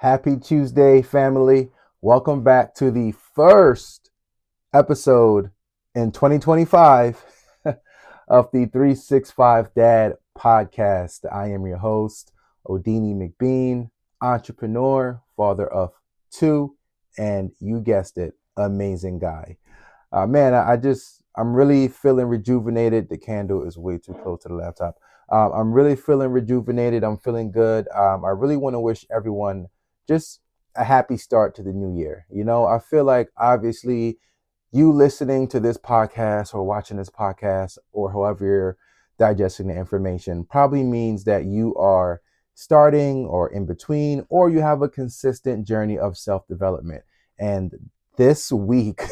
Happy Tuesday, family. Welcome back to the first episode in 2025 of the 365 Dad podcast. I am your host, Odini McBean, entrepreneur, father of two, and you guessed it, amazing guy. I'm really feeling rejuvenated. The candle is way too close to the laptop. I'm really feeling rejuvenated. I'm feeling good. I really want to wish everyone just a happy start to the new year. I feel like obviously you listening to this podcast or watching this podcast or however you're digesting the information probably means that you are starting or in between or you have a consistent journey of self-development. And this week,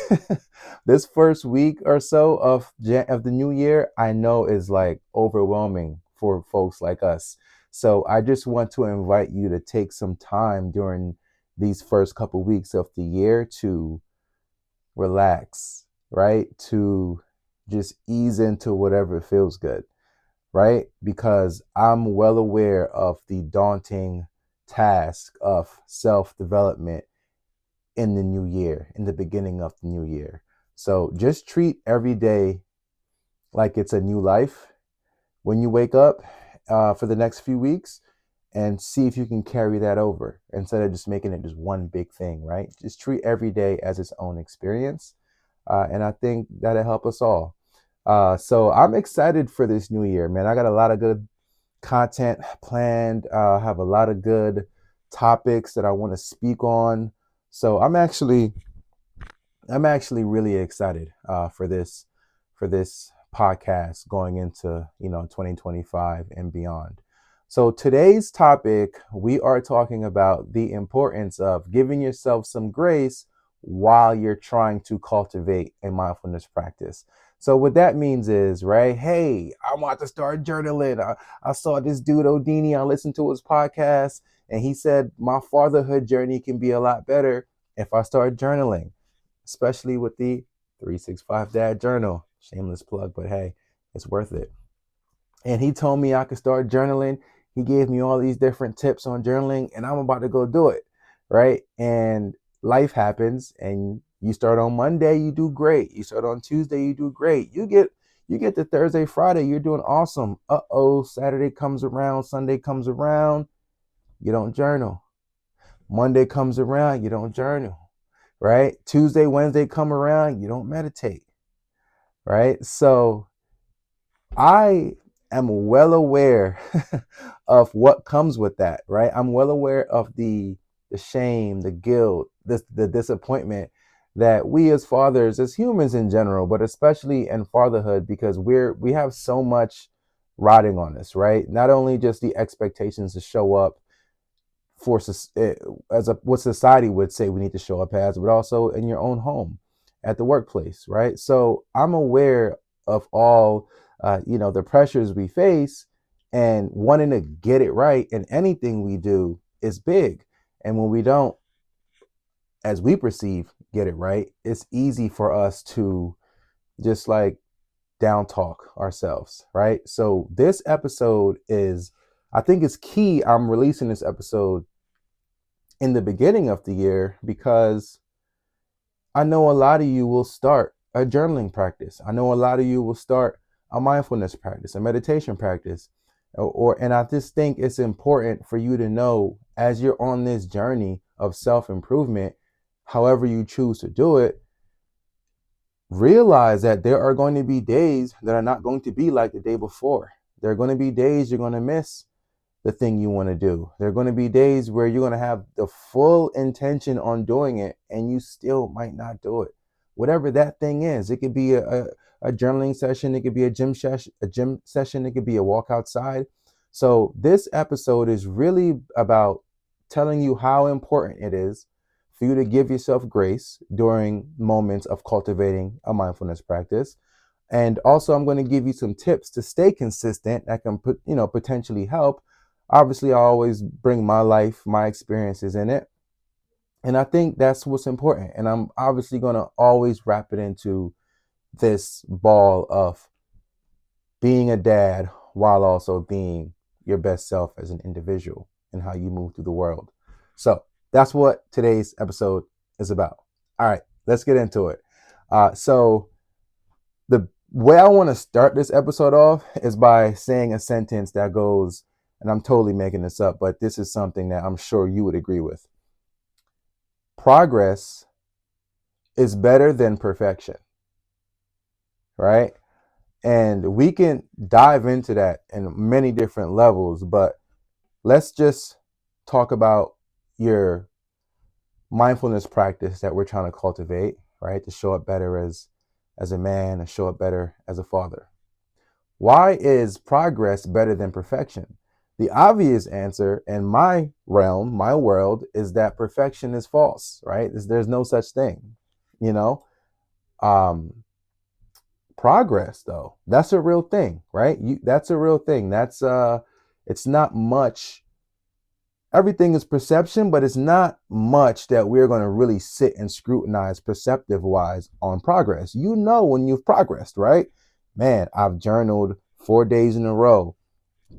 this first week or so of the new year, I know is like overwhelming for folks like us. So I just want to invite you to take some time during these first couple weeks of the year to relax, right? To just ease into whatever feels good, right? Because I'm well aware of the daunting task of self development in the new year, in the beginning of the new year. So just treat every day like it's a new life when you wake up for the next few weeks and see if you can carry that over instead of just making it just one big thing, right? Just treat every day as its own experience. And I think that'll help us all. So I'm excited for this new year, man. I got a lot of good content planned. Have a lot of good topics that I want to speak on. So I'm actually really excited for this podcast going into 2025 and beyond. So today's topic, we are talking about the importance of giving yourself some grace while you're trying to cultivate a mindfulness practice. So what that means is, right? Hey, I want to start journaling. I saw this dude Odini. I listened to his podcast, and he said my fatherhood journey can be a lot better if I start journaling, especially with the 365 Dad Journal. Shameless plug, but hey, it's worth it. And he told me I could start journaling. He gave me all these different tips on journaling, and I'm about to go do it, right? And life happens, and you start on Monday, you do great. You start on Tuesday, you do great. You get to Thursday, Friday, you're doing awesome. Uh-oh, Saturday comes around, Sunday comes around, you don't journal. Monday comes around, you don't journal, right? Tuesday, Wednesday come around, you don't meditate, right? So I am well aware of what comes with that, right? I'm well aware of the shame, the guilt, the disappointment that we as fathers, as humans in general, but especially in fatherhood, because we have so much riding on us, right? Not only just the expectations to show up for as what society would say we need to show up as, but also in your own home, at the workplace, right? So I'm aware of all the pressures we face, and wanting to get it right in anything we do is big. And when we don't, as we perceive, get it right, it's easy for us to just like down talk ourselves, right? So this episode is, I think it's key. I'm releasing this episode in the beginning of the year because I know a lot of you will start a journaling practice. I know a lot of you will start a mindfulness practice, a meditation practice. And I just think it's important for you to know as you're on this journey of self-improvement, however you choose to do it, realize that there are going to be days that are not going to be like the day before. There are going to be days you're going to miss the thing you want to do. There are going to be days where you're going to have the full intention on doing it and you still might not do it. Whatever that thing is, it could be a journaling session, it could be a gym session, it could be a walk outside. So this episode is really about telling you how important it is for you to give yourself grace during moments of cultivating a mindfulness practice. And also I'm going to give you some tips to stay consistent that can potentially help. Obviously, I always bring my life, my experiences in it. And I think that's what's important. And I'm obviously going to always wrap it into this ball of being a dad while also being your best self as an individual and how you move through the world. So That's what today's episode is about. All right, let's get into it. So the way I want to start this episode off is by saying a sentence that goes, and I'm totally making this up, but this is something that I'm sure you would agree with. Progress is better than perfection, right? And we can dive into that in many different levels, but let's just talk about your mindfulness practice that we're trying to cultivate, right? To show up better as a man and show up better as a father. Why is progress better than perfection? The obvious answer in my realm, my world, is that perfection is false, right? There's no such thing, you know? Um, Progress, though, that's a real thing, right? That's a real thing. It's not much. Everything is perception, but it's not much that we're going to really sit and scrutinize perceptive wise on progress. You know when you've progressed, right? Man, I've journaled 4 days in a row.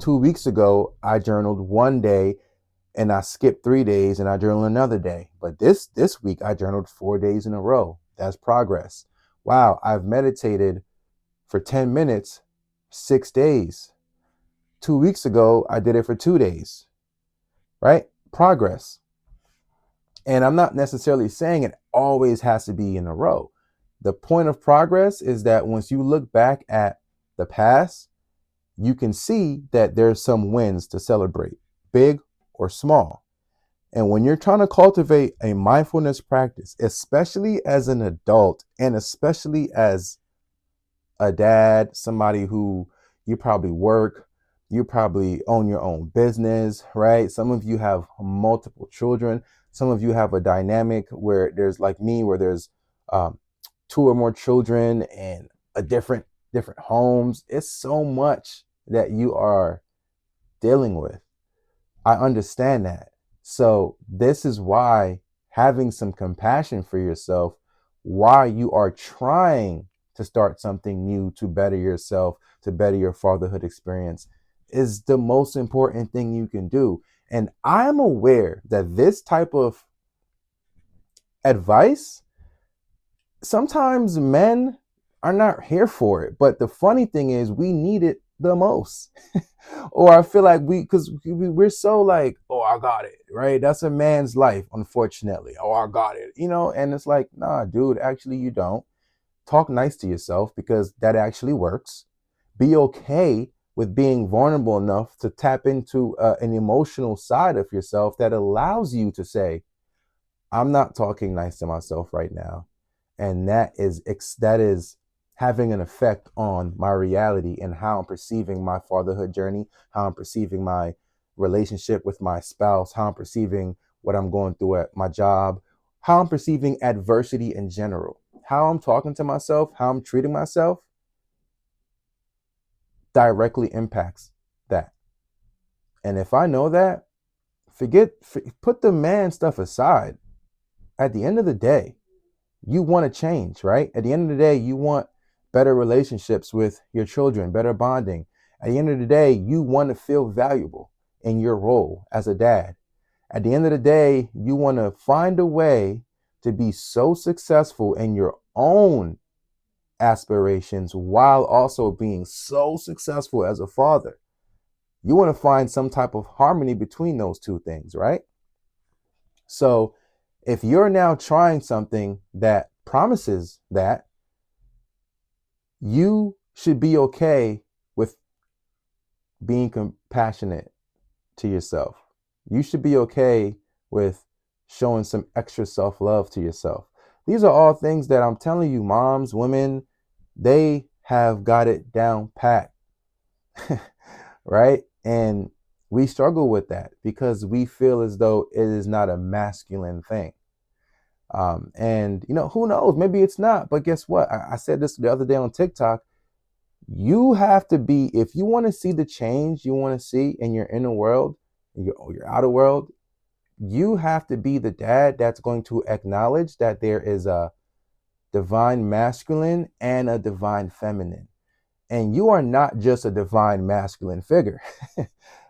2 weeks ago, I journaled one day and I skipped 3 days and I journaled another day. But this week I journaled 4 days in a row. That's progress. Wow, I've meditated for 10 minutes, 6 days. 2 weeks ago, I did it for 2 days, right? Progress. And I'm not necessarily saying it always has to be in a row. The point of progress is that once you look back at the past, you can see that there's some wins to celebrate, big or small. And when you're trying to cultivate a mindfulness practice, especially as an adult and especially as a dad, somebody who you probably work, you probably own your own business, right? Some of you have multiple children. Some of you have a dynamic where there's like me, where there's two or more children and a different homes. It's so much that you are dealing with. I understand that. So this is why having some compassion for yourself, why you are trying to start something new to better yourself, to better your fatherhood experience, is the most important thing you can do. And I'm aware that this type of advice, sometimes men are not here for it. But the funny thing is, we need it the most. Or I feel like because we're so like, oh, I got it, right? That's a man's life, unfortunately. Oh, I got it, and it's like, nah, dude, actually, you don't. Talk nice to yourself because that actually works. Be okay with being vulnerable enough to tap into an emotional side of yourself that allows you to say, I'm not talking nice to myself right now. And that is having an effect on my reality and how I'm perceiving my fatherhood journey, how I'm perceiving my relationship with my spouse, how I'm perceiving what I'm going through at my job, how I'm perceiving adversity in general, how I'm talking to myself, how I'm treating myself directly impacts that. And if I know that, put the man stuff aside. At the end of the day, you want to change, right? At the end of the day, you want better relationships with your children, better bonding. At the end of the day, you want to feel valuable in your role as a dad. At the end of the day, you want to find a way to be so successful in your own aspirations while also being so successful as a father. You want to find some type of harmony between those two things, right? So if you're now trying something that promises that, you should be okay with being compassionate to yourself. You should be okay with showing some extra self-love to yourself. These are all things that I'm telling you, moms, women, they have got it down pat, right? And we struggle with that because we feel as though it is not a masculine thing. And who knows? Maybe it's not. But guess what? I said this the other day on TikTok. You have to be, if you want to see the change you want to see in your inner world, your outer world, you have to be the dad that's going to acknowledge that there is a divine masculine and a divine feminine. And you are not just a divine masculine figure,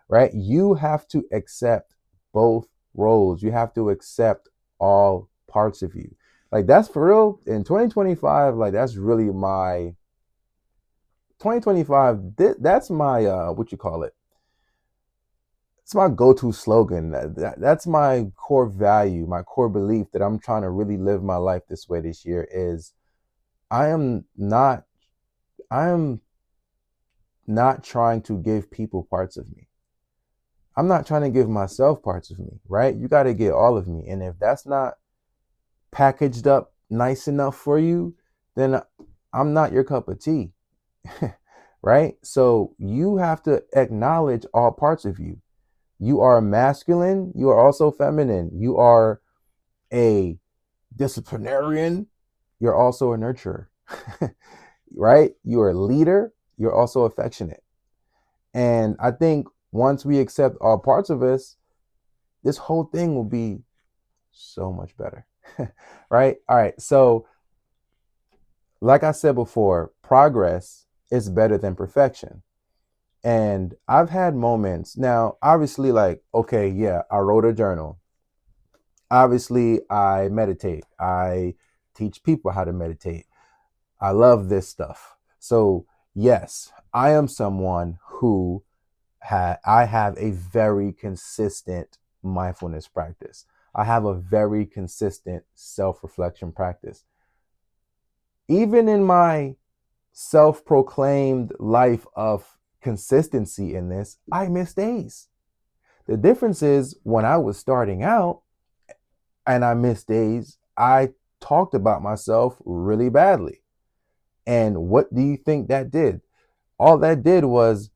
right? You have to accept both roles. You have to accept all parts of you. Like that's for real in 2025. Like that's really my 2025. That's my what you call it? It's my go-to slogan. That's my core value, my core belief that I'm trying to really live my life this way this year is I am not I am not trying to give people parts of me. I'm not trying to give myself parts of me, right? You got to get all of me. And if that's not packaged up nice enough for you, then I'm not your cup of tea, right? So you have to acknowledge all parts of you. You are masculine, you are also feminine. You are a disciplinarian, you're also a nurturer, right? You're a leader, you're also affectionate. And I think once we accept all parts of us, this whole thing will be so much better. Right? All right. So, like I said before, progress is better than perfection. And I've had moments now, obviously, like, okay, yeah, I wrote a journal. Obviously, I meditate. I teach people how to meditate. I love this stuff. So, yes, I am someone who I have a very consistent mindfulness practice. I have a very consistent self-reflection practice. Even in my self-proclaimed life of consistency in this, I miss days. The difference is when I was starting out and I missed days, I talked about myself really badly. And what do you think that did? All that did was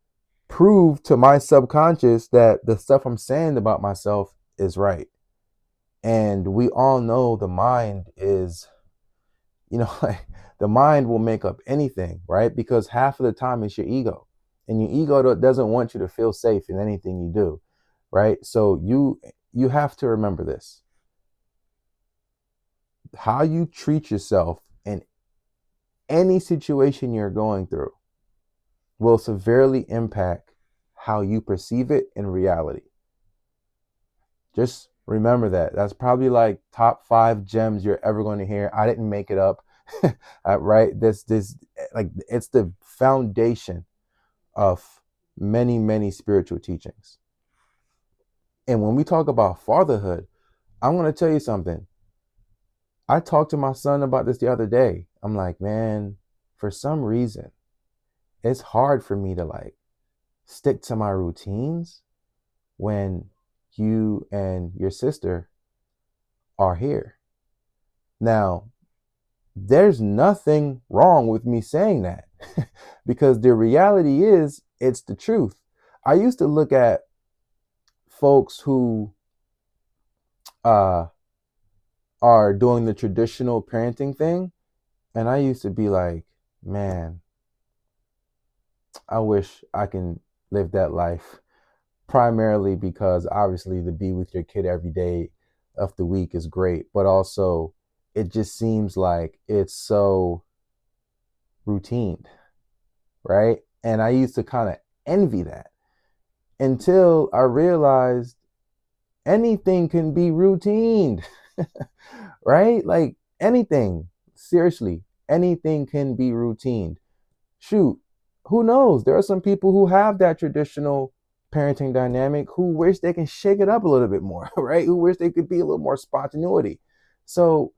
prove to my subconscious that the stuff I'm saying about myself is right. And we all know the mind is, like the mind will make up anything, right? Because half of the time it's your ego. And your ego doesn't want you to feel safe in anything you do, right? So you have to remember this. How you treat yourself in any situation you're going through will severely impact how you perceive it in reality. Just remember that. That's probably like top 5 gems you're ever going to hear. I didn't make it up. Right? This like it's the foundation of many, many spiritual teachings. And when we talk about fatherhood, I'm going to tell you something. I talked to my son about this the other day. I'm like, man, for some reason, it's hard for me to like stick to my routines when you and your sister are here. Now, there's nothing wrong with me saying that because the reality is it's the truth. I used to look at folks who uh, are doing the traditional parenting thing, and I used to be like, man, I wish I can live that life. Primarily because obviously to be with your kid every day of the week is great, but also it just seems like it's so routine, right? And I used to kind of envy that until I realized anything can be routine, right? Like anything, seriously, anything can be routine. Shoot, who knows? There are some people who have that traditional parenting dynamic who wish they can shake it up a little bit more, right? Who wish they could be a little more spontaneity. So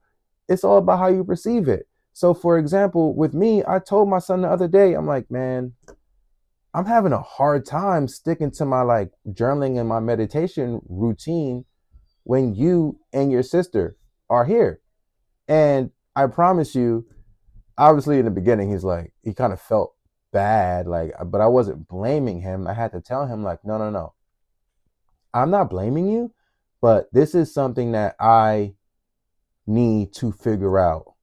it's all about how you perceive it. So, for example, with me, I told my son the other day, I'm like, man, I'm having a hard time sticking to my like journaling and my meditation routine when you and your sister are here. And I promise you, obviously in the beginning, he kind of felt bad, like, but I wasn't blaming him. I had to tell him, like, no, no, no. I'm not blaming you, but this is something that I need to figure out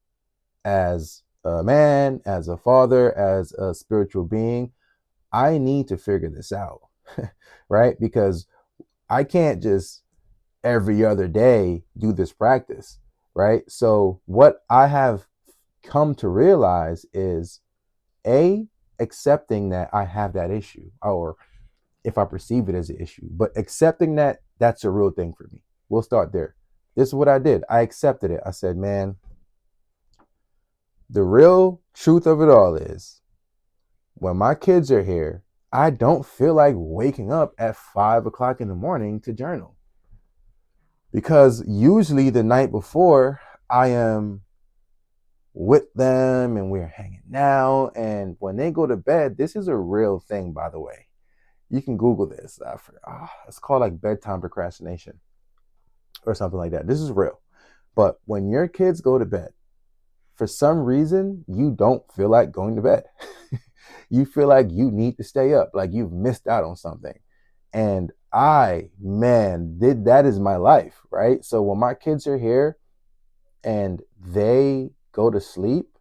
as a man, as a father, as a spiritual being. I need to figure this out, right? Because I can't just every other day do this practice, right? So what I have come to realize is accepting that I have that issue, or if I perceive it as an issue, but accepting that that's a real thing for me, We'll start there. This is what I did. I accepted it. I said, man, the real truth of it all is when my kids are here, I don't feel like waking up at 5 o'clock in the morning to journal. Because usually the night before, I am with them and we're hanging out. And when they go to bed, this is a real thing, by the way. You can Google this. It's called like bedtime procrastination or something like that. This is real. But when your kids go to bed, for some reason, you don't feel like going to bed. You feel like you need to stay up, like you've missed out on something. And that is my life, right? So when my kids are here and they go to sleep,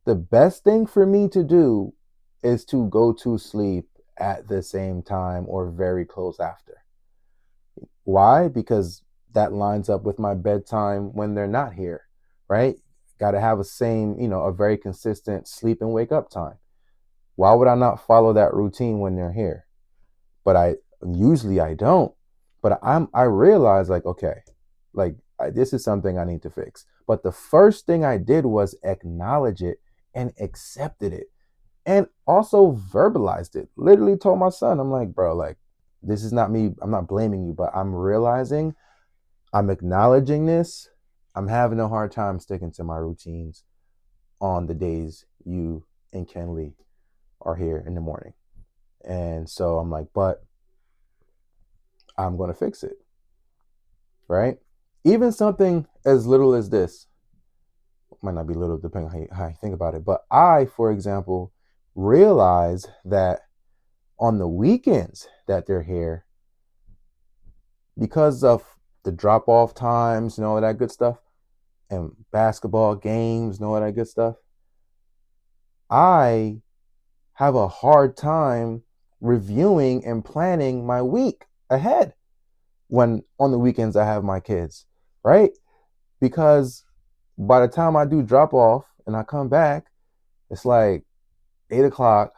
the best thing for me to do is to go to sleep at the same time or very close after. Why? Because that lines up with my bedtime when they're not here, right? Got to have a very consistent sleep and wake up time. Why would I not follow that routine when they're here? But I don't. But I realized like, okay, this is something I need to fix. But the first thing I did was acknowledge it and accepted it and also verbalized it. Literally told my son, I'm like, bro, like, this is not me. I'm not blaming you, but I'm realizing, I'm acknowledging this. I'm having a hard time sticking to my routines on the days you and Kenley are here in the morning. And so I'm like, but I'm going to fix it. Right? Even something as little as this, might not be little depending on how you think about it. But I, for example, realize that on the weekends that they're here, because of the drop-off times and all of that good stuff, and basketball games and all of that good stuff, I have a hard time reviewing and planning my week ahead when on the weekends I have my kids, right? Because by the time I do drop off and I come back, it's like 8 o'clock,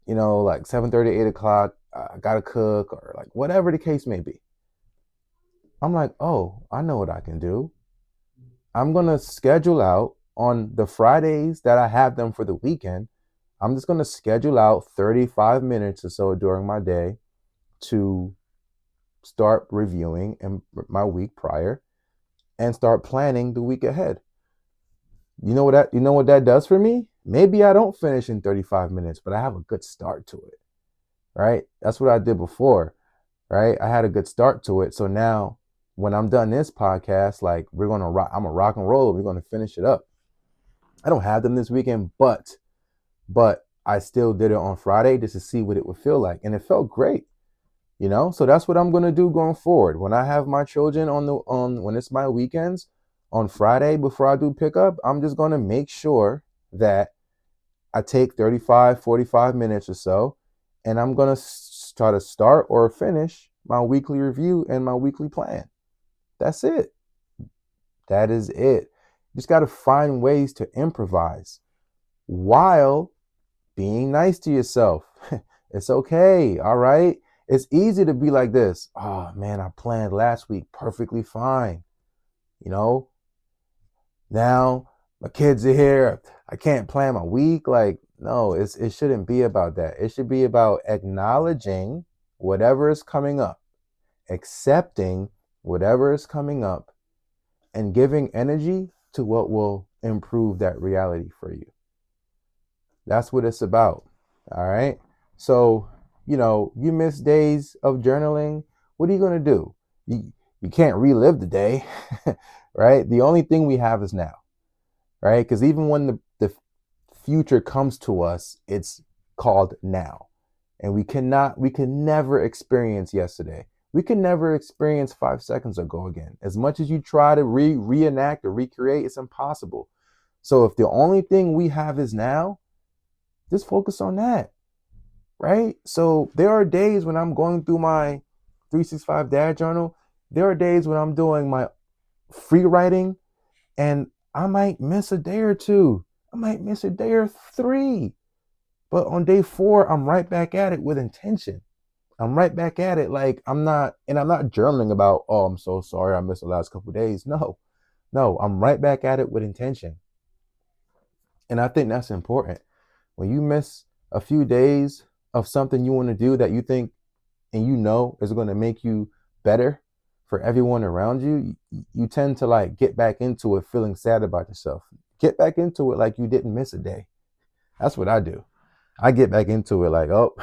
like 7:30, 8 o'clock. I gotta cook or like whatever the case may be. I'm like, oh, I know what I can do. I'm gonna schedule out on the Fridays that I have them for the weekend. I'm just gonna schedule out 35 minutes or so during my day to start reviewing my week prior and start planning the week ahead. You know what that does for me? Maybe I don't finish in 35 minutes, but I have a good start to it. Right? That's what I did before. Right? I had a good start to it. So now when I'm done this podcast, like I'm a rock and roll. We're gonna finish it up. I don't have them this weekend, but I still did it on Friday just to see what it would feel like. And it felt great. So that's what I'm gonna do going forward. When I have my children when it's my weekends on Friday before I do pickup, I'm just gonna make sure that I take 35, 45 minutes or so, and I'm gonna try to start or finish my weekly review and my weekly plan. That's it. That is it. You just gotta find ways to improvise while being nice to yourself. It's okay, all right? It's easy to be like this. Oh man, I planned last week perfectly fine. Now my kids are here. I can't plan my week. Like, no, it shouldn't be about that. It should be about acknowledging whatever is coming up, accepting whatever is coming up, and giving energy to what will improve that reality for you. That's what it's about. All right. So, you miss days of journaling. What are you going to do? You can't relive the day, right? The only thing we have is now, right? Because even when the future comes to us, it's called now. And we can never experience yesterday. We can never experience 5 seconds ago again. As much as you try to reenact or recreate, it's impossible. So if the only thing we have is now, just focus on that, right? So there are days when I'm going through my 365 Dad Journal. There are days when I'm doing my free writing and I might miss a day or two. I might miss a day or 3. But on day 4, I'm right back at it with intention. I'm right back at it. Like I'm not journaling about, oh, I'm so sorry I missed the last couple of days. No, I'm right back at it with intention. And I think that's important. When you miss a few days of something you want to do that you think and you know is going to make you better for everyone around you, you tend to like get back into it feeling sad about yourself. Get back into it like you didn't miss a day. That's what I do. I get back into it like, oh,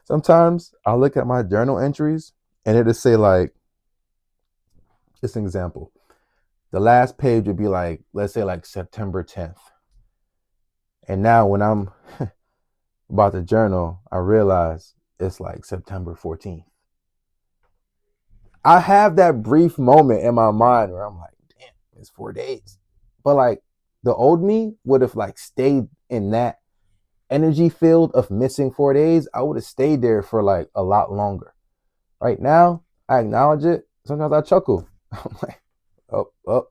sometimes I'll look at my journal entries and it'll say like, just an example. The last page would be like, let's say like September 10th. And now when I'm about to journal, I realize it's like September 14th. I have that brief moment in my mind where I'm like, damn, it's 4 days. But like the old me would have like stayed in that energy field of missing 4 days. I would have stayed there for like a lot longer. Right now, I acknowledge it. Sometimes I chuckle. I'm like, oh,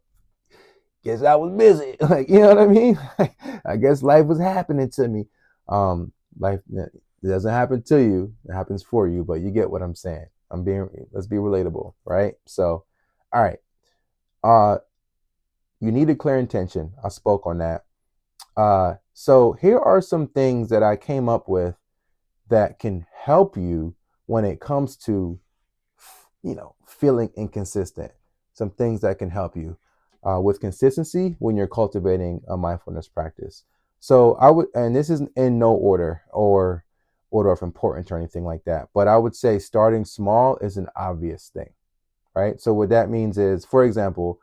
guess I was busy. Like, you know what I mean? I guess life was happening to me. Life it doesn't happen to you; it happens for you. But you get what I'm saying. Let's be relatable, right? So, all right. Uh, you need a clear intention. I spoke on that. So here are some things that I came up with that can help you when it comes to, feeling inconsistent. Some things that can help you with consistency when you're cultivating a mindfulness practice. So I would, and this is in no order or order of importance or anything like that, but I would say starting small is an obvious thing, right? So what that means is, for example,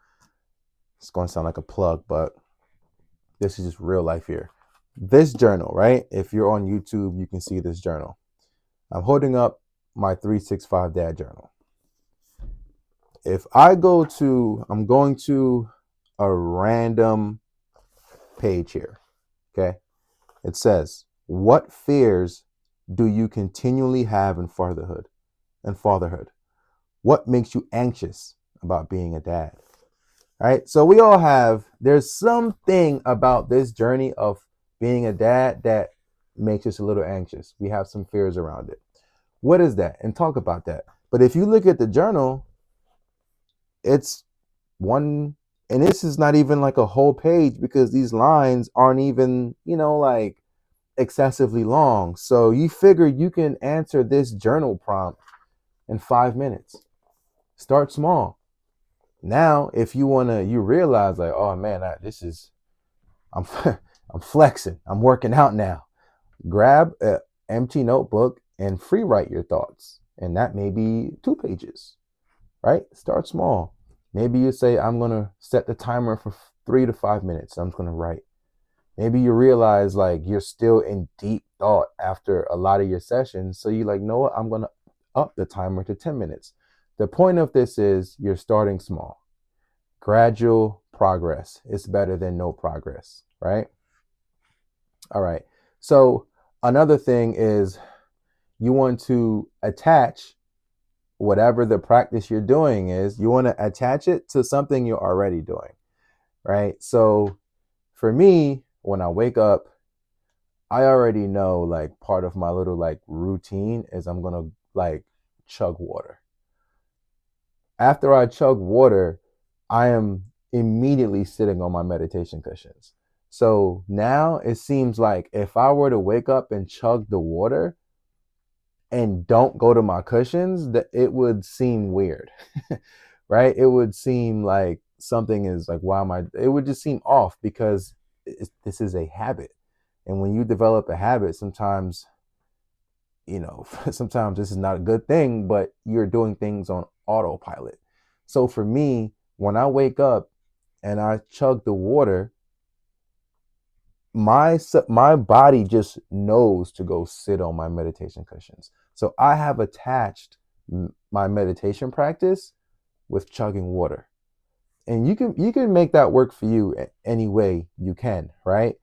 it's going to sound like a plug, but this is just real life here. This journal, right? If you're on YouTube, you can see this journal. I'm holding up my 365 dad journal. If I'm going to a random page here, okay? It says, what fears do you continually have in fatherhood? What makes you anxious about being a dad? All right. So there's something about this journey of being a dad that makes us a little anxious. We have some fears around it. What is that? And talk about that. But if you look at the journal, it's one, and this is not even like a whole page because these lines aren't even, like excessively long. So you figure you can answer this journal prompt in 5 minutes. Start small. Now, if you realize like, oh man, I'm I'm flexing. I'm working out now. Grab an empty notebook and free write your thoughts. And that may be 2 pages, right? Start small. Maybe you say, I'm going to set the timer for 3 to 5 minutes. I'm just going to write. Maybe you realize like you're still in deep thought after a lot of your sessions. So you're like, know what? I'm going to up the timer to 10 minutes. The point of this is you're starting small. Gradual progress is better than no progress, right? All right. So another thing is you want to attach whatever the practice you're doing is, you want to attach it to something you're already doing, right? So for me, when I wake up, I already know like part of my little like routine is I'm going to like chug water. After I chug water, I am immediately sitting on my meditation cushions. So now it seems like if I were to wake up and chug the water and don't go to my cushions, that it would seem weird, right? It would seem like something is like, it would just seem off because this is a habit. And when you develop a habit, sometimes, sometimes this is not a good thing, but you're doing things on autopilot. So for me, when I wake up and I chug the water, my body just knows to go sit on my meditation cushions. So I have attached my meditation practice with chugging water. And you can make that work for you any way you can, right?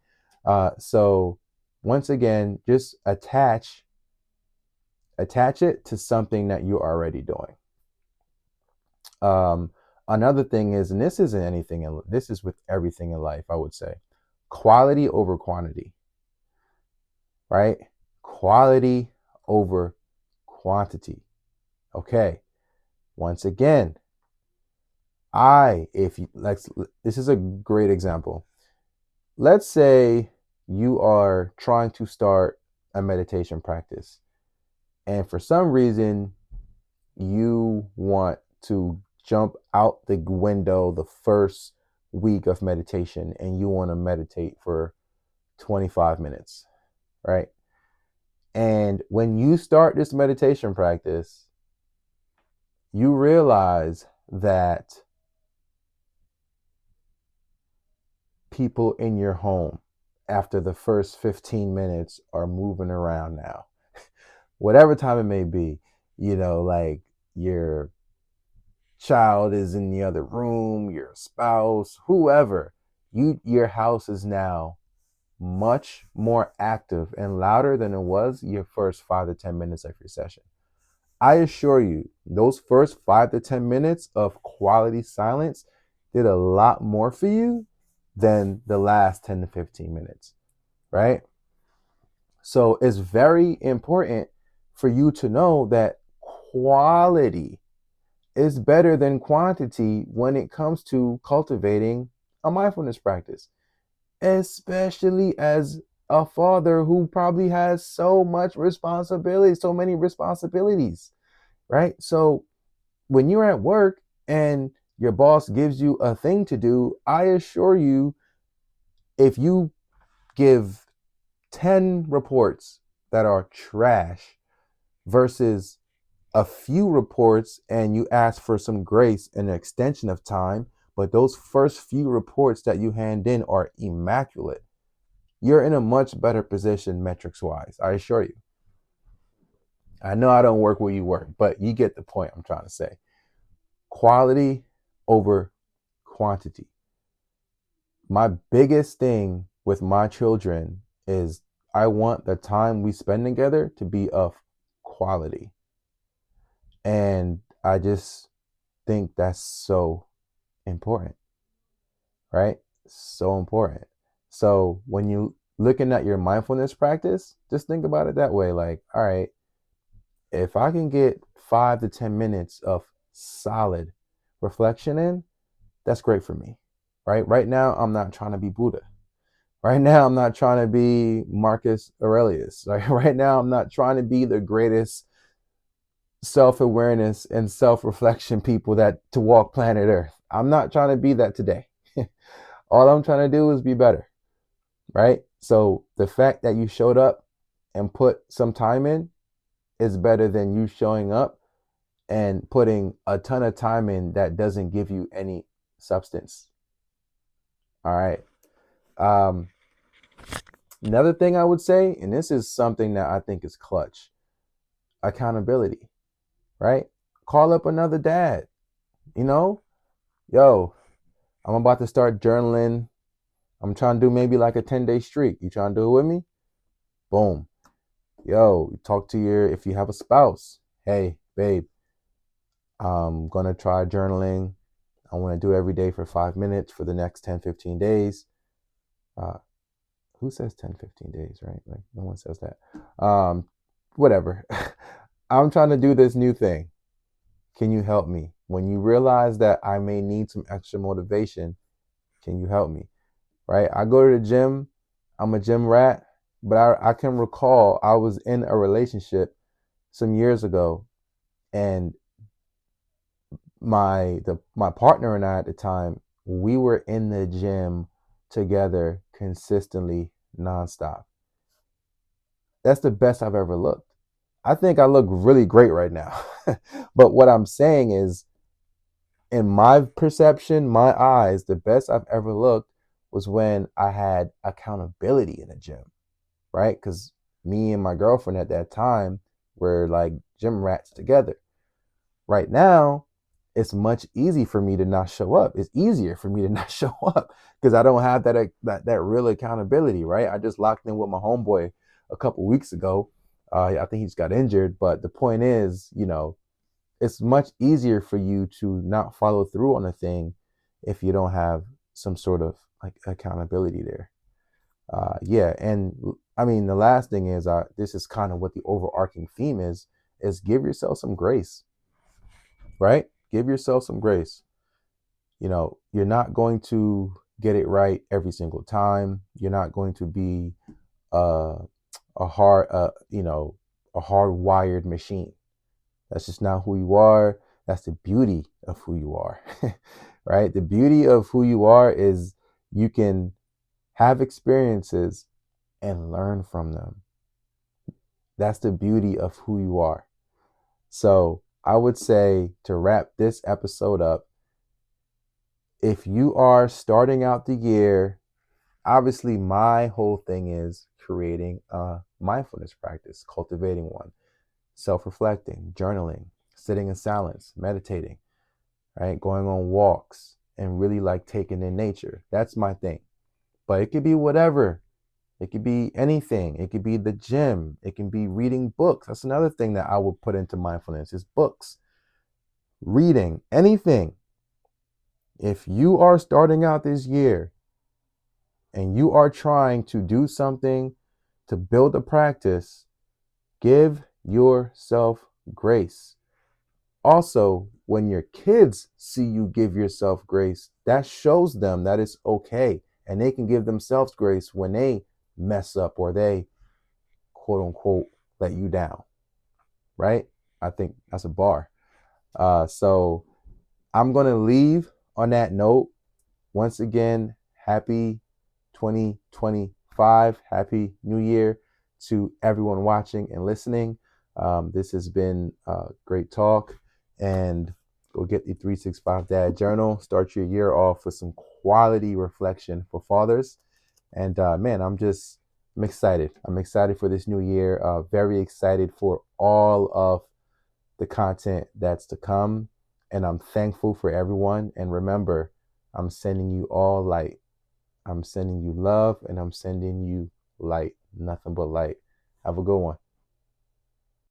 So once again, just attach it to something that you're already doing. Another thing is, and this isn't anything, this is with everything in life, I would say, quality over quantity, right? Quality over quantity. Okay. Once again, if you this is a great example. Let's say you are trying to start a meditation practice, and for some reason you want to jump out the window the first week of meditation and you want to meditate for 25 minutes, right? And when you start this meditation practice, you realize that people in your home after the first 15 minutes are moving around now. Whatever time it may be, like your child is in the other room, your spouse, whoever, your house is now much more active and louder than it was your first 5 to 10 minutes of your session. I assure you, those first 5 to 10 minutes of quality silence did a lot more for you than the last 10 to 15 minutes, right? So it's very important for you to know that quality is better than quantity when it comes to cultivating a mindfulness practice, especially as a father who probably has so many responsibilities, right? So when you're at work and your boss gives you a thing to do, I assure you, if you give 10 reports that are trash versus a few reports and you ask for some grace and an extension of time, but those first few reports that you hand in are immaculate, you're in a much better position metrics wise. I assure you. I know I don't work where you work, but you get the point I'm trying to say. Quality over quantity. My biggest thing with my children is I want the time we spend together to be of quality. And I just think that's so important, right? So important. So when you looking at your mindfulness practice, just think about it that way. Like, all right, if I can get 5 to 10 minutes of solid reflection in, that's great for me, right? Right now, I'm not trying to be Buddha. Right now, I'm not trying to be Marcus Aurelius. Like, right now, I'm not trying to be the greatest self-awareness and self-reflection people that to walk planet Earth. I'm not trying to be that today. All I'm trying to do is be better, right? So the fact that you showed up and put some time in is better than you showing up and putting a ton of time in that doesn't give you any substance. All right. Um, Another thing I would say, and this is something that I think is clutch, accountability, right? Call up another dad, you know, yo, I'm about to start journaling. I'm trying to do maybe like a 10-day streak. You trying to do it with me? Boom. Yo, talk to if you have a spouse. Hey, babe, I'm going to try journaling. I want to do every day for 5 minutes for the next 10, 15 days. Uh, who says 10, 15 days, right? Like, no one says that. Whatever. I'm trying to do this new thing. Can you help me? When you realize that I may need some extra motivation, can you help me? Right? I go to the gym. I'm a gym rat, but I can recall I was in a relationship some years ago, and my partner and I at the time, we were in the gym together consistently, nonstop. That's the best I've ever looked. I think I look really great right now. But what I'm saying is, in my perception, my eyes, the best I've ever looked was when I had accountability in the gym, right? Because me and my girlfriend at that time were like gym rats together. Right now, it's much easier for me to not show up. It's easier for me to not show up because I don't have that real accountability, right? I just locked in with my homeboy a couple weeks ago. I think he just got injured, but the point is, it's much easier for you to not follow through on a thing if you don't have some sort of like accountability there. Yeah, and I mean the last thing is this is kind of what the overarching theme is give yourself some grace. right? Give yourself some grace. You're not going to get it right every single time. You're not going to be uh, a hard, a hardwired machine. That's just not who you are. That's the beauty of who you are, right? The beauty of who you are is you can have experiences and learn from them. That's the beauty of who you are. So I would say, to wrap this episode up, if you are starting out the year, obviously my whole thing is creating a mindfulness practice, cultivating one, self-reflecting, journaling, sitting in silence, meditating, right? Going on walks and really like taking in nature. That's my thing. But it could be whatever. It could be anything. It could be the gym. It can be reading books. That's another thing that I would put into mindfulness is books, reading, anything. If you are starting out this year and you are trying to do something to build a practice, give yourself grace. Also, when your kids see you give yourself grace, that shows them that it's okay, and they can give themselves grace when they mess up or they quote unquote let you down, right? I think that's a bar. So I'm going to leave on that note. Once again, happy 2025. Happy New Year to everyone watching and listening. This has been a great talk. And go get the 365 Dad Journal. Start your year off with some quality reflection for fathers. And man, I'm excited. I'm excited for this new year. Very excited for all of the content that's to come. And I'm thankful for everyone. And remember, I'm sending you all light. I'm sending you love, and I'm sending you light. Nothing but light. Have a good one.